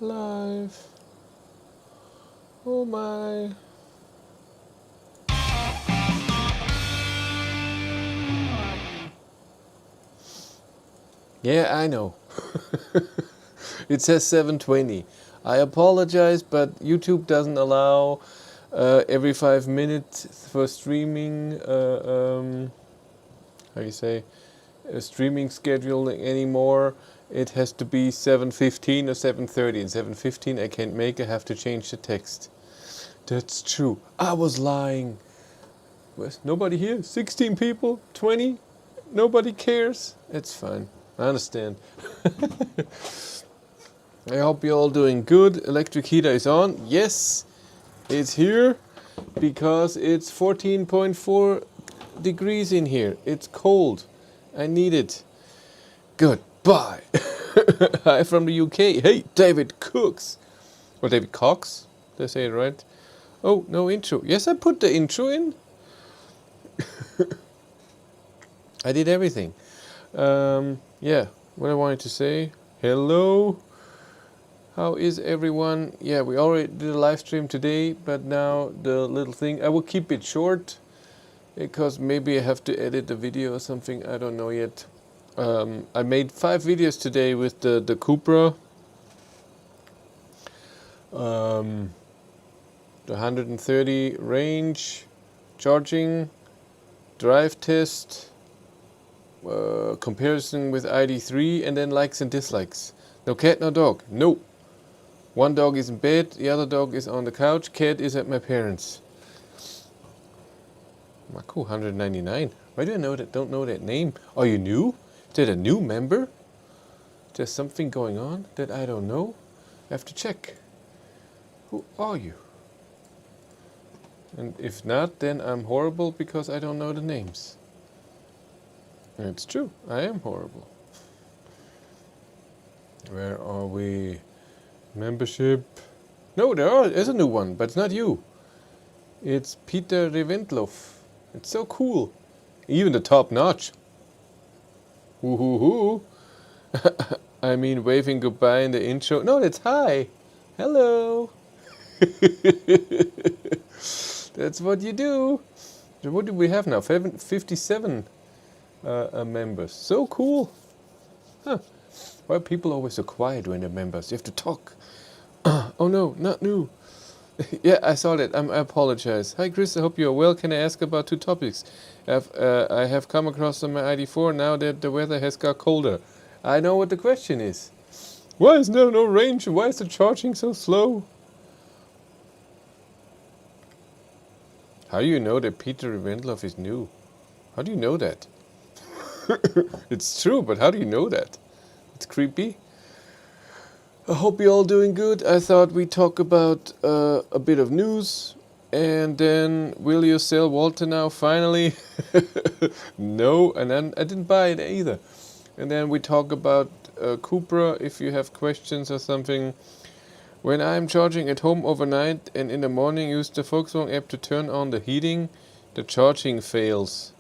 live. Oh my. Yeah, I know. It says 7:20. I apologize, but YouTube doesn't allow every 5 minutes for streaming. How you say? Streaming scheduling anymore. It has to be 7:15 or 7:30. And 7:15 I can't make. I have to change the text. That's true. I was lying. Was nobody here? 16 people? 20? Nobody cares? It's fine. I understand. I hope you're all doing good. Electric heater is on. Yes, it's here because it's 14.4 degrees in here. It's cold. I need it. Goodbye. Hi from the UK. Hey, David Cooks. Or David Cox. Did I say it right? Oh, no intro. Yes, I put the intro in. I did everything. Yeah, what I wanted to say. Hello. How is everyone? Yeah, we already did a live stream today, but now the little thing. I will keep it short because maybe I have to edit the video or something. I don't know yet. I made 5 videos today with the Cupra. The 130 range, charging, drive test, comparison with ID3, and then likes and dislikes. No cat, no dog. No. One dog is in bed, the other dog is on the couch, cat is at my parents'. Marco, 199. Why do I don't know that name? Are you new? Is that a new member? There's something going on that I don't know. I have to check. Who are you? And if not, then I'm horrible because I don't know the names. And it's true, I am horrible. Where are we? Membership. No, there is a new one, but it's not you. It's Peter Reventloff. It's so cool. Even the top notch. Hoo hoo hoo. I mean, waving goodbye in the intro. No, that's hi. Hello. That's what you do. So what do we have now? 57 members. So cool. Huh. Why are people always so quiet when they're members? You have to talk. Oh no, not new. Yeah, I saw that. I apologize. Hi Chris, I hope you are well. Can I ask about 2 topics? I have come across on my ID4 now that the weather has got colder. I know what the question is. Why is there no range? Why is the charging so slow? How do you know that Peter Reventloff is new? How do you know that? It's true, but how do you know that? It's creepy. I hope you're all doing good. I thought we'd talk about a bit of news. And then, will you sell Walter now, finally? No, and then I didn't buy it either. And then we talk about Cupra, if you have questions or something. When I'm charging at home overnight and in the morning use the Volkswagen app to turn on the heating, the charging fails.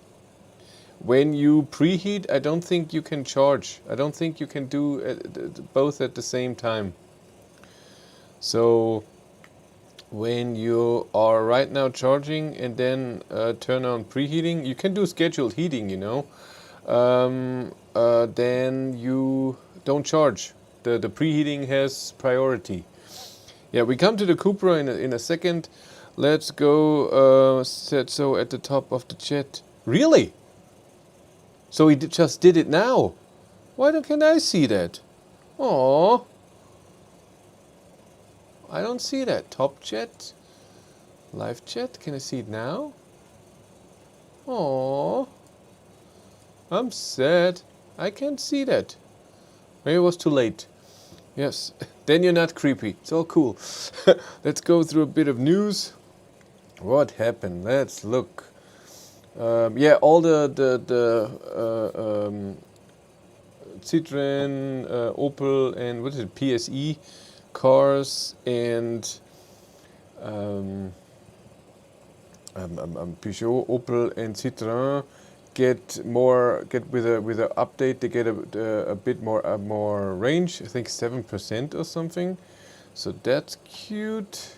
When you preheat, I don't think you can charge. I don't think you can do both at the same time. So when you are right now charging and then turn on preheating, you can do scheduled heating, you know. Then you don't charge. The preheating has priority. Yeah, we come to the Cupra in a second. Let's go set so at the top of the chat. Really? So he just did it now. Why can't I see that? Aww. I don't see that. Top chat. Live chat. Can I see it now? Aww. I'm sad. I can't see that. Maybe it was too late. Yes. Then you're not creepy. It's all cool. Let's go through a bit of news. What happened? Let's look. Yeah, all the Citroen, Opel, and what is it, PSE cars, and Peugeot, Opel, and Citroen get with a update. They get a bit more range. I think 7% or something. So that's cute.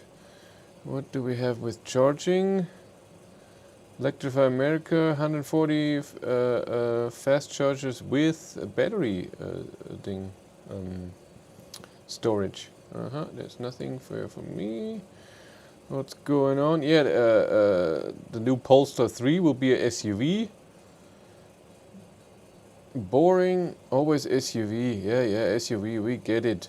What do we have with charging? Electrify America, 140 fast chargers with a battery thing, storage. There's nothing for me. What's going on? Yeah, the new Polestar 3 will be a SUV. Boring, always SUV. Yeah, SUV, we get it.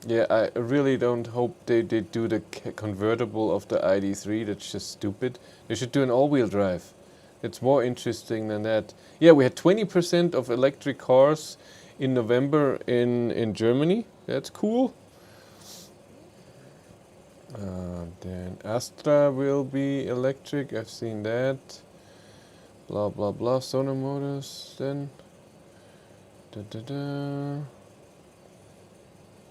Yeah, I really don't hope they do the convertible of the ID3. That's just stupid. They should do an all-wheel drive. It's more interesting than that. Yeah, we had 20% of electric cars in November in Germany. That's cool. Then Astra will be electric. I've seen that. Blah blah blah. Sono Motors. Then.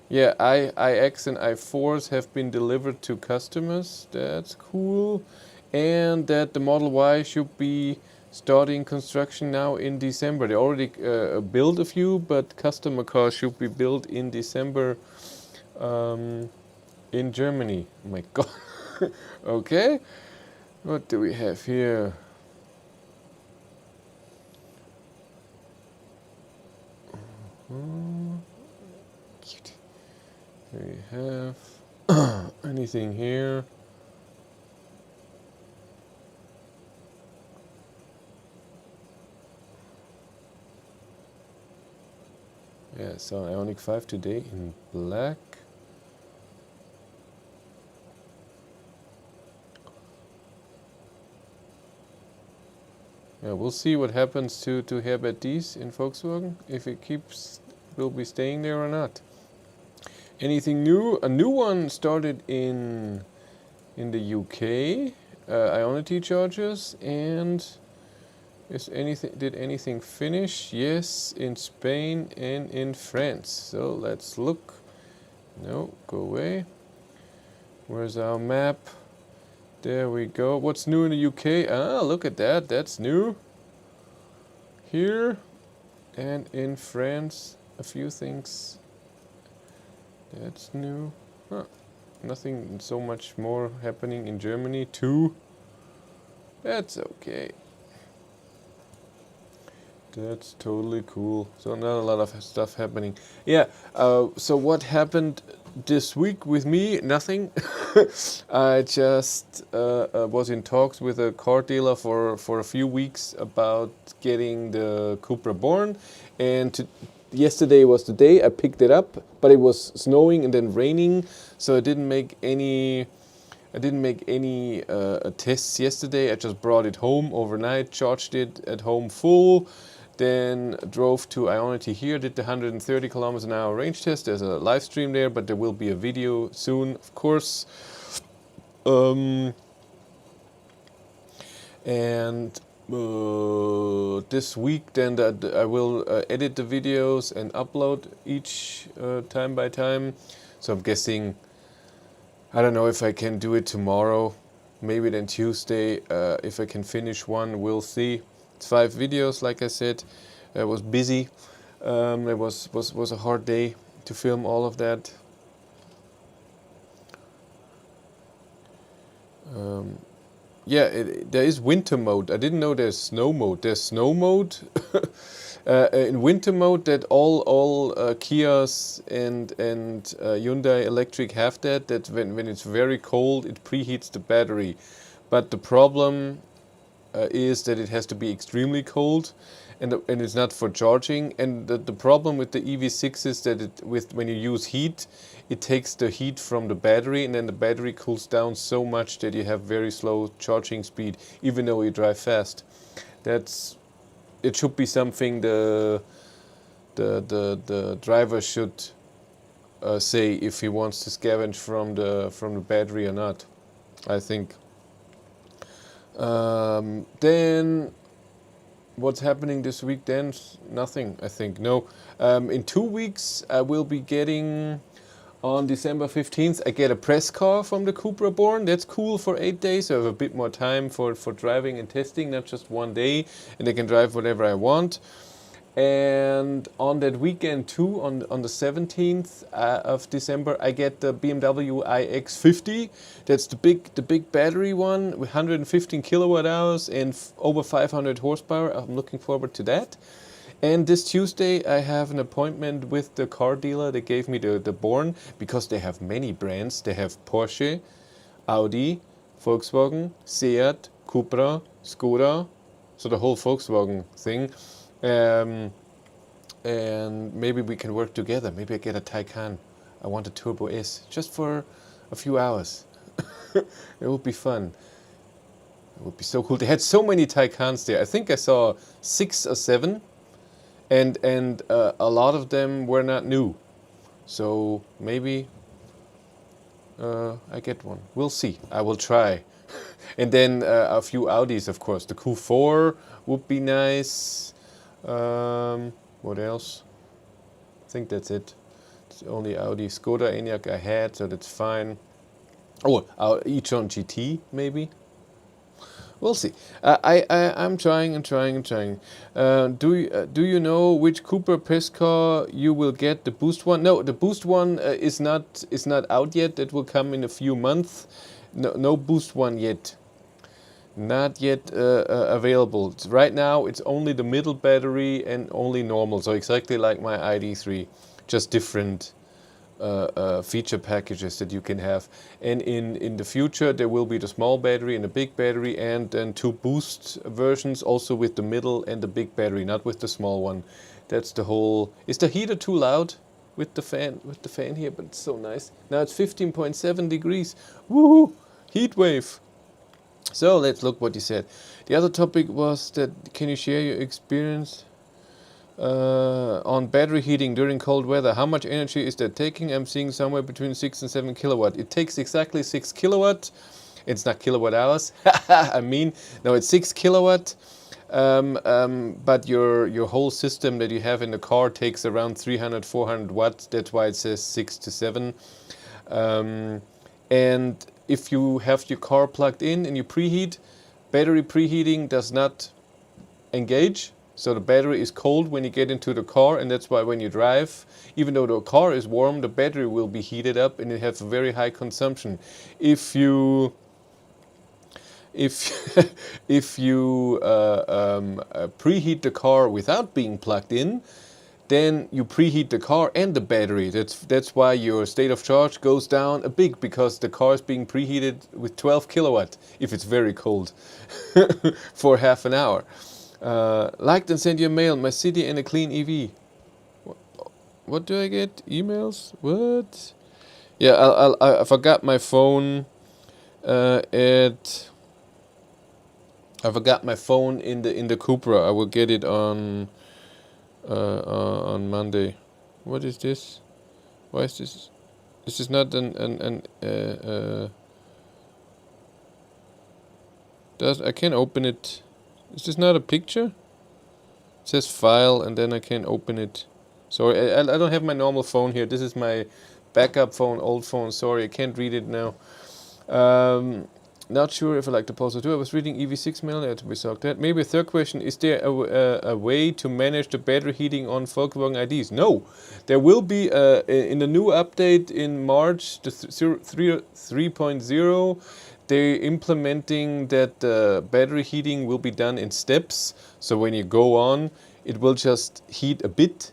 Yeah, iX and i4s have been delivered to customers. That's cool. And that the Model Y should be starting construction now in December. They already built a few, but customer cars should be built in December in Germany. Oh my God. Okay. What do we have here? Cute. Do we have anything here? Yeah, so Ioniq 5 today in black. Yeah, we'll see what happens to Herbert Diess in Volkswagen, if it will be staying there or not. Anything new? A new one started in the UK, Ionity chargers, and did anything finish? Yes, in Spain and in France. So let's look. No, go away. Where's our map? There we go. What's new in the UK? Ah, look at that. That's new. Here and in France, a few things. That's new. Huh. Nothing so much more happening in Germany too. That's okay. That's totally cool. So not a lot of stuff happening. Yeah, so what happened this week with me? Nothing. I just was in talks with a car dealer for a few weeks about getting the Cupra Born. And yesterday was the day I picked it up, but it was snowing and then raining. So I didn't make any tests yesterday. I just brought it home overnight, charged it at home full, then drove to Ionity here, did the 130 kilometers an hour range test. There's a live stream there, but there will be a video soon, of course. And this week then I will edit the videos and upload each time by time. So I'm guessing, I don't know if I can do it tomorrow, maybe then Tuesday. If I can finish one, we'll see. It's 5 videos, like I said. I was busy. It was a hard day to film all of that. Yeah, there is winter mode. I didn't know there's snow mode. There's snow mode. In winter mode, that all Kias and Hyundai Electric have that. That when it's very cold, it preheats the battery. But the problem is that it has to be extremely cold, and it's not for charging. And the problem with the EV6 is that when you use heat, it takes the heat from the battery, and then the battery cools down so much that you have very slow charging speed, even though you drive fast. It should be something the driver should say if he wants to scavenge from the battery or not, I think. Then what's happening this week then? Nothing, I think. No. In 2 weeks I will be getting, on December 15th, I get a press car from the Cupra Born. That's cool for 8 days. So I have a bit more time for driving and testing, not just one day, and I can drive whatever I want. And on that weekend too, on the 17th of December, I get the BMW iX50. That's the big battery one with 115 kilowatt hours and over 500 horsepower. I'm looking forward to that. And this Tuesday, I have an appointment with the car dealer. They gave me the Born because they have many brands. They have Porsche, Audi, Volkswagen, Seat, Cupra, Skoda, so the whole Volkswagen thing. And maybe we can work together. Maybe I get a Taycan. I want a Turbo S just for a few hours. It would be fun. It would be so cool. They had so many Taycans there. I think I saw 6 or 7, and a lot of them were not new. So maybe I get one. We'll see. I will try. And then a few Audis, of course. The Q4 would be nice. What else? I think that's it. It's only Audi. Skoda Enyaq I had, so that's fine. Oh, our e-tron GT maybe. We'll see. I'm trying and trying and trying. Do you know which Cupra press car you will get? The Boost one? No, the Boost one is not out yet. That will come in a few months. No Boost one yet. Not yet available. Right now it's only the middle battery and only normal. So exactly like my ID3, just different feature packages that you can have. And in the future there will be the small battery and the big battery, and then 2 Boost versions also with the middle and the big battery, not with the small one. That's the whole. Is the heater too loud with the fan here? But it's so nice. Now it's 15.7 degrees. Woohoo! Heat wave. So let's look what you said. The other topic was that can you share your experience on battery heating during cold weather? How much energy is that taking? I'm seeing somewhere between 6 and 7 kilowatt. It takes exactly 6 kilowatt. It's not kilowatt hours. No, it's 6 kilowatt. But your whole system that you have in the car takes around 300-400 watts. That's why it says 6 to 7. And if you have your car plugged in and you preheat, battery preheating does not engage. So the battery is cold when you get into the car, and that's why when you drive, even though the car is warm, the battery will be heated up and it has a very high consumption. If you preheat the car without being plugged in, then you preheat the car and the battery. That's why your state of charge goes down a bit, because the car is being preheated with 12 kilowatt if it's very cold for half an hour. Liked and sent you a mail. My city and a clean EV. What do I get? Emails? What? Yeah, I forgot my phone I forgot my phone in the Cupra. I will get it on Monday. What is this? Why is this? This is not I can't open it. Is this not a picture? It says file and then I can't open it. Sorry, I don't have my normal phone here. This is my backup phone, old phone. Sorry, I can't read it now. Not sure if I like the Pulsar 2. I was reading EV6 mail. We saw that. Maybe a third question: is there a way to manage the battery heating on Volkswagen IDs? No, there will be in the new update in March, the 3.0. They're implementing that battery heating will be done in steps. So when you go on, it will just heat a bit,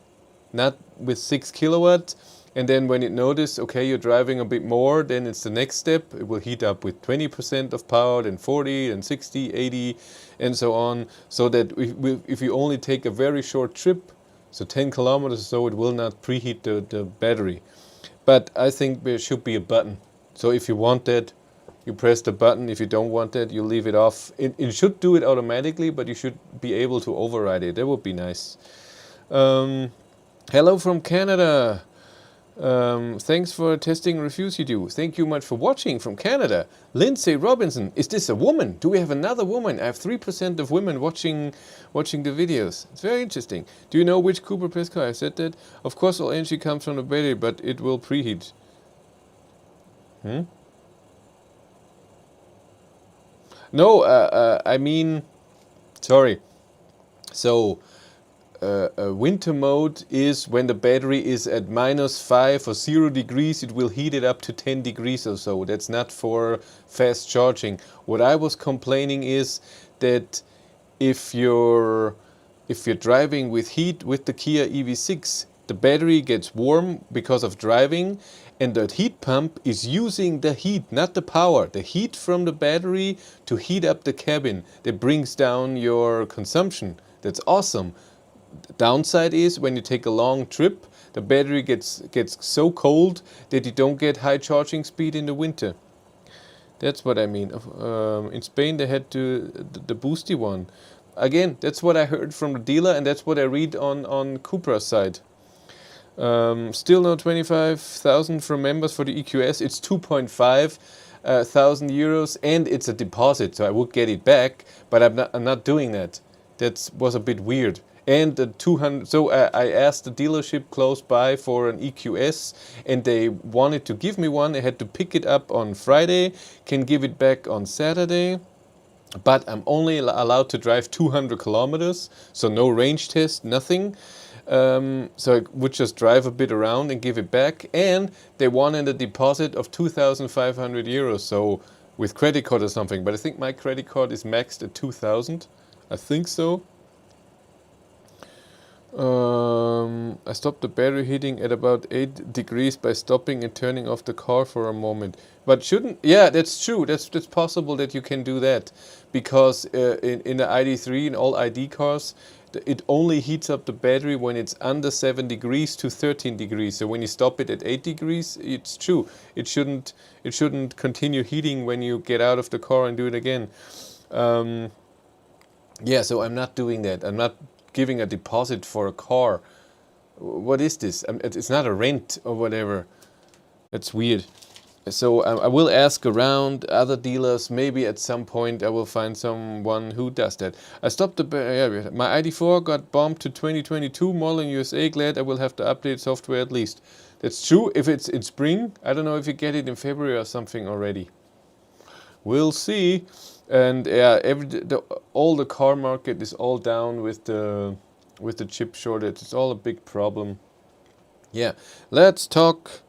not with 6 kilowatt. And then when it notices, okay, you're driving a bit more, then it's the next step. It will heat up with 20% of power, then 40, then 60, 80, and so on. So that if you only take a very short trip, so 10 kilometers or so, it will not preheat the battery. But I think there should be a button. So if you want that, you press the button. If you don't want that, you leave it off. It should do it automatically, but you should be able to override it. That would be nice. Hello from Canada. Thanks for testing reviews you do. Thank you much for watching from Canada. Lindsay Robinson. Is this a woman? Do we have another woman? I have 3% of women watching the videos. It's very interesting. Do you know which Cupra press car? I said that. Of course all energy comes from the battery, but it will preheat. No, I mean, sorry. So winter mode is when the battery is at -5 or 0 degrees, it will heat it up to 10 degrees or so. That's not for fast charging. What I was complaining is that if you're driving with heat with the Kia EV6, the battery gets warm because of driving, and the heat pump is using the heat, not the power, the heat from the battery to heat up the cabin. That brings down your consumption. That's awesome. The downside is when you take a long trip, the battery gets so cold that you don't get high charging speed in the winter. That's what I mean. In Spain they had the boosty one. Again, that's what I heard from the dealer, and that's what I read on Cupra's side. Still no 25,000 from members for the EQS. It's 2.5 thousand euros, and it's a deposit, so I would get it back. But I'm not doing that. That was a bit weird. And the 200. So I asked the dealership close by for an EQS, and they wanted to give me one. I had to pick it up on Friday. Can give it back on Saturday. But I'm only allowed to drive 200 kilometers, so no range test, nothing. So I would just drive a bit around and give it back. And they wanted a deposit of 2,500 euros, so with credit card or something. But I think my credit card is maxed at 2,000. I think so. I stopped the battery heating at about 8 degrees by stopping and turning off the car for a moment. But shouldn't, yeah, that's true. That's possible that you can do that, because in the ID3, in all ID cars, it only heats up the battery when it's under 7 degrees to 13 degrees. So when you stop it at 8 degrees, it's true. It shouldn't continue heating when you get out of the car and do it again. Yeah, so I'm not doing that. I'm not giving a deposit for a car. What is this? It's not a rent or whatever. It's weird. So I will ask around other dealers. Maybe at some point I will find someone who does that. I stopped the my ID4 got bumped to 2022 model in USA. Glad I will have to update software at least. That's true. If it's in spring, I don't know if you get it in February or something already. We'll see. And yeah, all the car market is all down with the chip shortage. It's all a big problem. Yeah, let's talk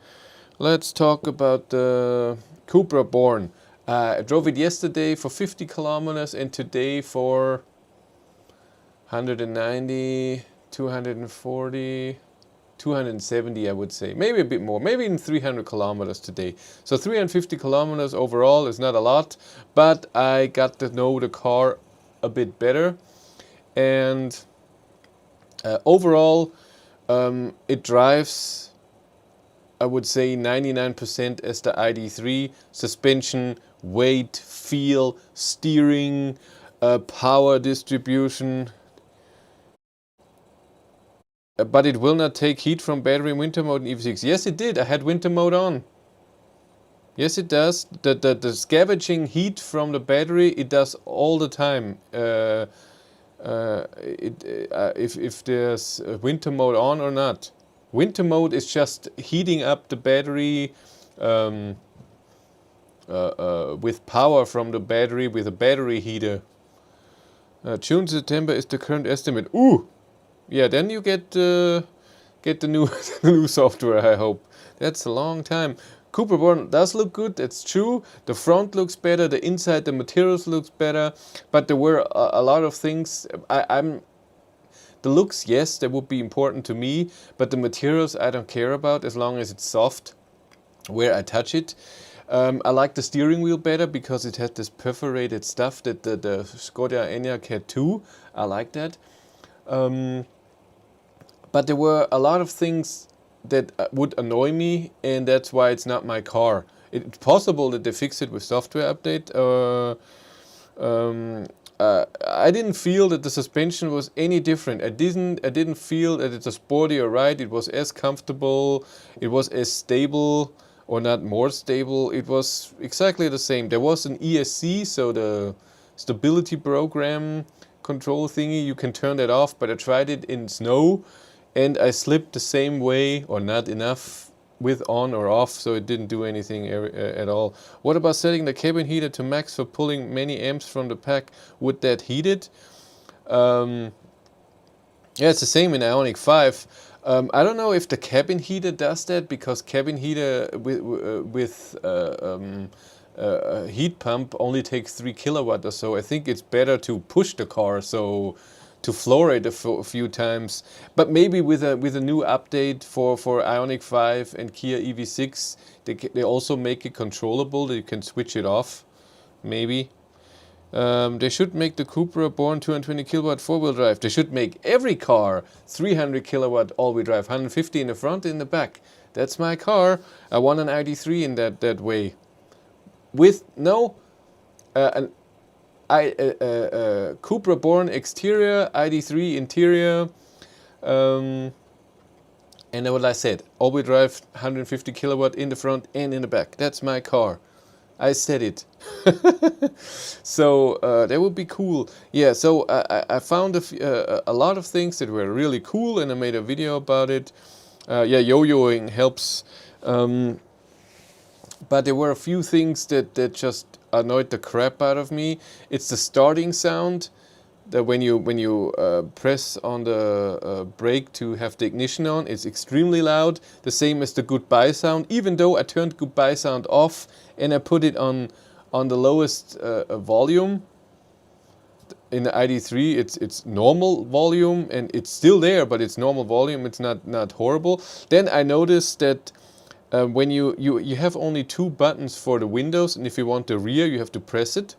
about the Cupra Born. I drove it yesterday for 50 kilometers and today for 190, 240, 270, I would say. Maybe a bit more, maybe even 300 kilometers today. So 350 kilometers overall is not a lot, but I got to know the car a bit better. And overall, it drives, I would say, 99% as the ID3. Suspension, weight, feel, steering, power distribution. But it will not take heat from battery in winter mode in EV6. Yes, it did. I had winter mode on. Yes, it does. The scavenging heat from the battery, it does all the time. If there's winter mode on or not. Winter mode is just heating up the battery with power from the battery with a battery heater. June to September is the current estimate. Ooh! Yeah, then you get the new new software, I hope. That's a long time. Cupra Born does look good, that's true. The front looks better, the inside, the materials looks better. But there were a lot of things. The looks, yes, that would be important to me. But the materials I don't care about as long as it's soft where I touch it. I like the steering wheel better because it had this perforated stuff that the Skoda Enyaq had too. I like that. But there were a lot of things that would annoy me, and that's why it's not my car. It's possible that they fix it with software update. I didn't feel that the suspension was any different. I didn't feel that it's a sporty or ride. It was as comfortable. It was as stable, or not more stable. It was exactly the same. There was an ESC, so the stability program control thingy. You can turn that off, but I tried it in snow. And I slipped the same way, or not enough, with on or off, so it didn't do anything at all. What about setting the cabin heater to max for pulling many amps from the pack? Would that heat it? Yeah, it's the same in Ioniq 5. I don't know if the cabin heater does that, because cabin heater with heat pump only takes 3 kilowatt or so. I think it's better to push the car, so to floor it a few times. But maybe with a new update for Ioniq 5 and Kia EV6, they also make it controllable. That you can switch it off, maybe. They should make the Cupra Born 220 kilowatt four-wheel drive. They should make every car 300 kilowatt all-wheel drive, 150 in the front, in the back. That's my car. I want an ID3 in that way. With no an Cupra Born exterior, ID3 interior, and then what I said, all-wheel drive, 150 kilowatt in the front and in the back. That's my car. I said it. So that would be cool. Yeah, so I found a lot of things that were really cool, and I made a video about it. Yeah, yo-yoing helps. But there were a few things that just annoyed the crap out of me. It's the starting sound. That when you press on the brake to have the ignition on, it's extremely loud. The same as the goodbye sound. Even though I turned goodbye sound off and I put it on the lowest volume. In the ID3, it's normal volume, and it's still there, but it's normal volume. It's not horrible. Then I noticed that when you have only 2 buttons for the windows, and if you want the rear, you have to press it.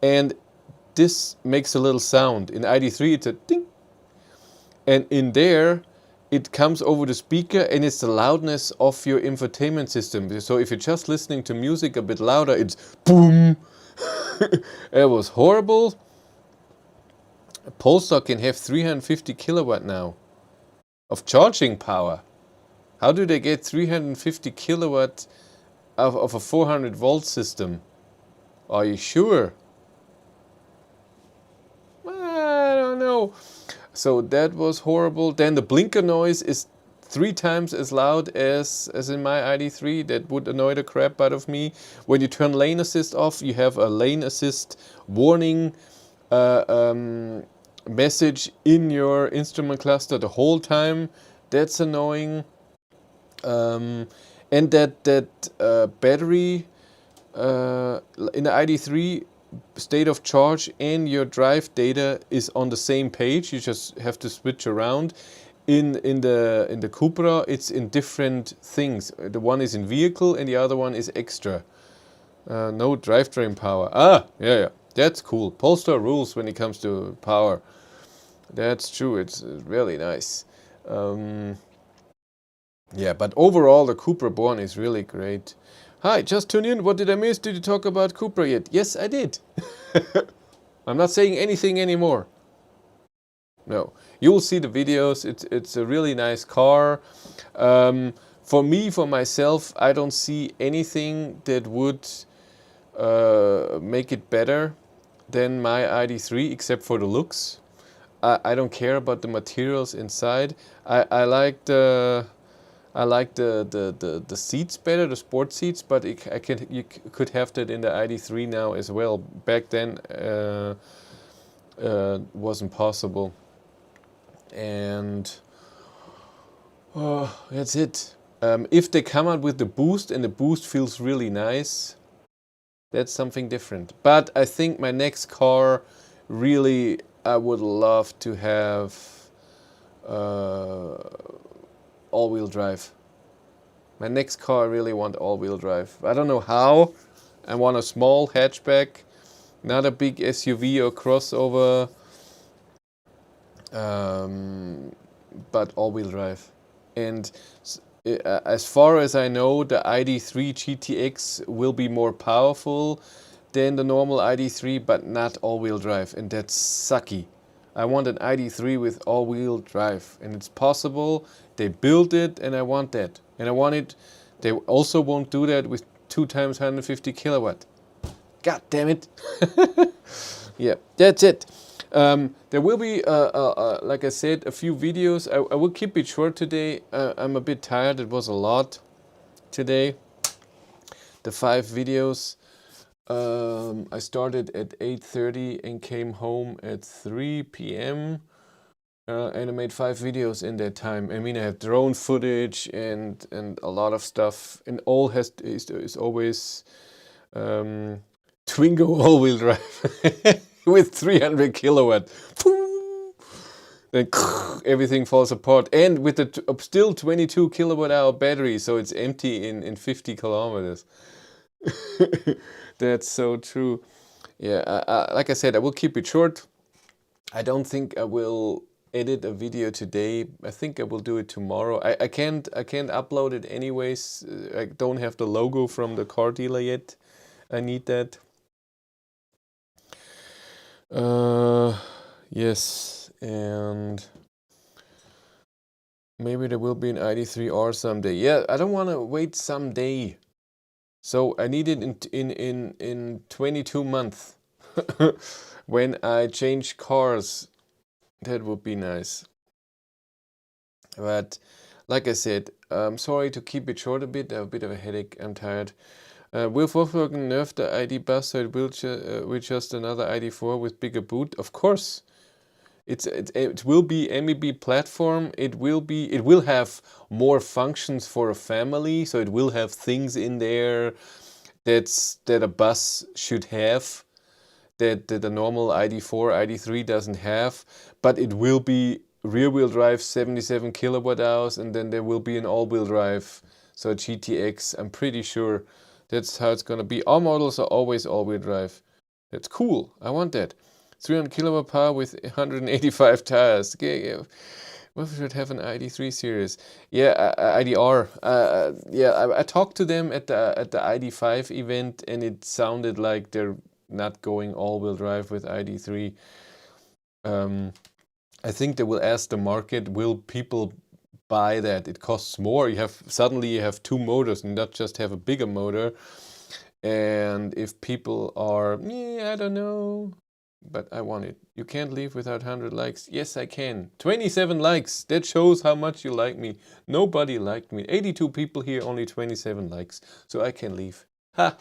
And this makes a little sound. In ID3 it's a ding, and in there it comes over the speaker, and it's the loudness of your infotainment system. So if you're just listening to music a bit louder, it's boom. It was horrible. Polestar can have 350 kilowatt now of charging power. How do they get 350 kilowatt of a 400 volt system? Are you sure? I don't know. So that was horrible. Then the blinker noise is 3 times as loud as in my ID3. That would annoy the crap out of me. When you turn lane assist off, you have a lane assist warning message in your instrument cluster the whole time. That's annoying. And that battery in the ID3, state of charge and your drive data is on the same page. You just have to switch around. In the Cupra, it's in different things. The one is in vehicle and the other one is extra. No drivetrain power. Yeah, that's cool. Polestar rules when it comes to power. That's true. It's really nice. Yeah, but overall the Cupra Born is really great. Hi, just tune in. What did I miss? Did you talk about Cupra yet? Yes, I did. I'm not saying anything anymore. No, you will see the videos. It's a really nice car. For me, for myself, I don't see anything that would make it better than my ID3, except for the looks. I don't care about the materials inside. I like the seats better, the sport seats, but you could have that in the ID3 now as well. Back then wasn't possible. And that's it. If they come out with the boost and the boost feels really nice, that's something different. But I think my next car, really, I would love to have all-wheel drive. My next car, I really want all-wheel drive. I don't know how. I want a small hatchback, not a big SUV or crossover, but all-wheel drive. And as far as I know, the ID3 GTX will be more powerful than the normal ID3, but not all-wheel drive, and that's sucky. I want an ID3 with all-wheel drive, and it's possible. They built it, and I want that. And I want it. They also won't do that with 2 times 150 kilowatt. God damn it. Yeah, that's it. There will be, like I said, a few videos. I will keep it short today. I'm a bit tired. It was a lot today. The 5 videos. I started at 8:30 and came home at 3 p.m. and I made 5 videos in that time. I mean, I have drone footage and a lot of stuff, and all is always Twingo all-wheel drive with 300 kilowatt. Then everything falls apart, and with the still 22 kilowatt hour battery, so it's empty in 50 kilometers. That's so true. Yeah, like I said, I will keep it short. I don't think I will edit a video today. I think I will do it tomorrow. I can't upload it anyways. I don't have the logo from the car dealer yet. I need that. Yes, and maybe there will be an ID3R someday. Yeah, I don't want to wait someday. So I need it in 22 months. When I change cars, that would be nice. But like I said, I'm sorry to keep it short a bit. I have a bit of a headache. I'm tired. Will Volkswagen nerf the ID bus so it will just another ID4 with bigger boot? Of course. It will be MEB platform. It will have more functions for a family. So it will have things in there that a bus should have that a normal ID4, ID3 doesn't have. But it will be rear-wheel drive 77 kilowatt hours, and then there will be an all-wheel drive, so GTX. I'm pretty sure that's how it's gonna be. All models are always all-wheel drive. That's cool. I want that. 300 kilowatt power with 185 tires. Okay, we should have an ID3 series. Yeah, IDR. Yeah, I talked to them at the ID5 event, and it sounded like they're not going all-wheel drive with ID3. I think they will ask the market, will people buy that? It costs more. Suddenly you have 2 motors and not just have a bigger motor. And if people are, yeah, I don't know, but I want it. You can't leave without 100 likes. Yes, I can. 27 likes. That shows how much you like me. Nobody liked me. 82 people here, only 27 likes. So I can leave. Ha!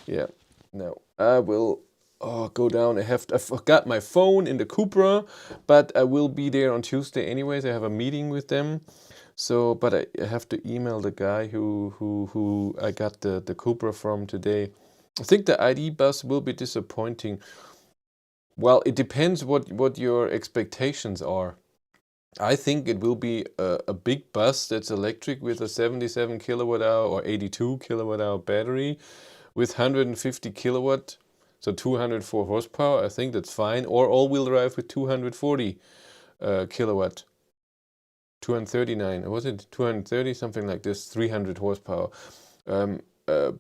Yeah. No, I will go down. I forgot my phone in the Cupra, but I will be there on Tuesday anyways. I have a meeting with them. So, but I have to email the guy who I got the Cupra from today. I think the ID bus will be disappointing. Well, it depends what your expectations are. I think it will be a big bus that's electric with a 77 kilowatt hour or 82 kilowatt hour battery with 150 kilowatt, so 204 horsepower. I think that's fine. Or all-wheel drive with 240 kilowatt. 239, or was it 230, something like this, 300 horsepower.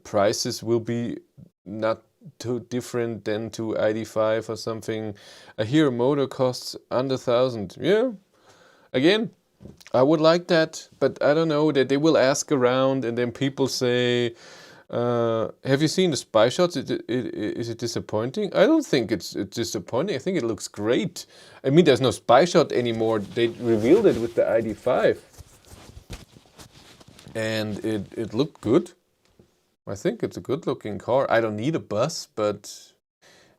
Prices will be not too different than to ID5 or something. I hear a motor costs under 1,000. Yeah, again, I would like that, but I don't know, that they will ask around and then people say, have you seen the spy shots? Is it disappointing? I don't think it's disappointing. I think it looks great. I mean, there's no spy shot anymore. They revealed it with the ID5. And it looked good. I think it's a good looking car. I don't need a bus, but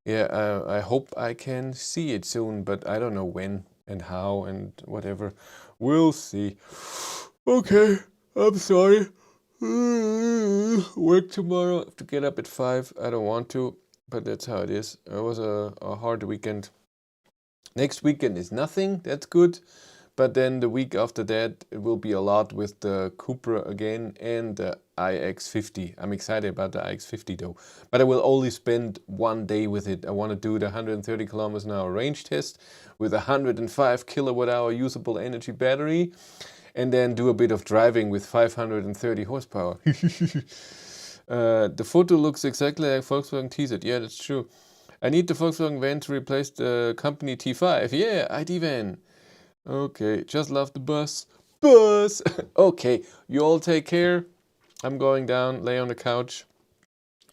yeah, I hope I can see it soon, but I don't know when and how and whatever. We'll see. Okay, I'm sorry. Work tomorrow. Have to get up at 5. I don't want to, but that's how it is. It was a hard weekend. Next weekend is nothing. That's good. But then the week after that, it will be a lot with the Cupra again and the iX50. I'm excited about the iX50 though. But I will only spend 1 day with it. I want to do the 130 kilometers an hour range test with a 105 kilowatt hour usable energy battery. And then do a bit of driving with 530 horsepower. The photo looks exactly like Volkswagen teaser. Yeah, that's true. I need the Volkswagen van to replace the company T5. Yeah, ID van. Okay, just love the bus. Bus! Okay, you all take care. I'm going down, lay on the couch,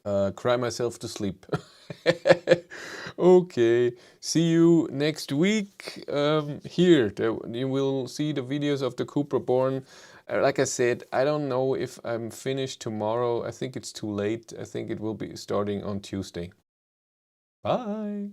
cry myself to sleep. Okay, see you next week here. You will see the videos of the Cupra Born. Like I said, I don't know if I'm finished tomorrow. I think it's too late. I think it will be starting on Tuesday. Bye!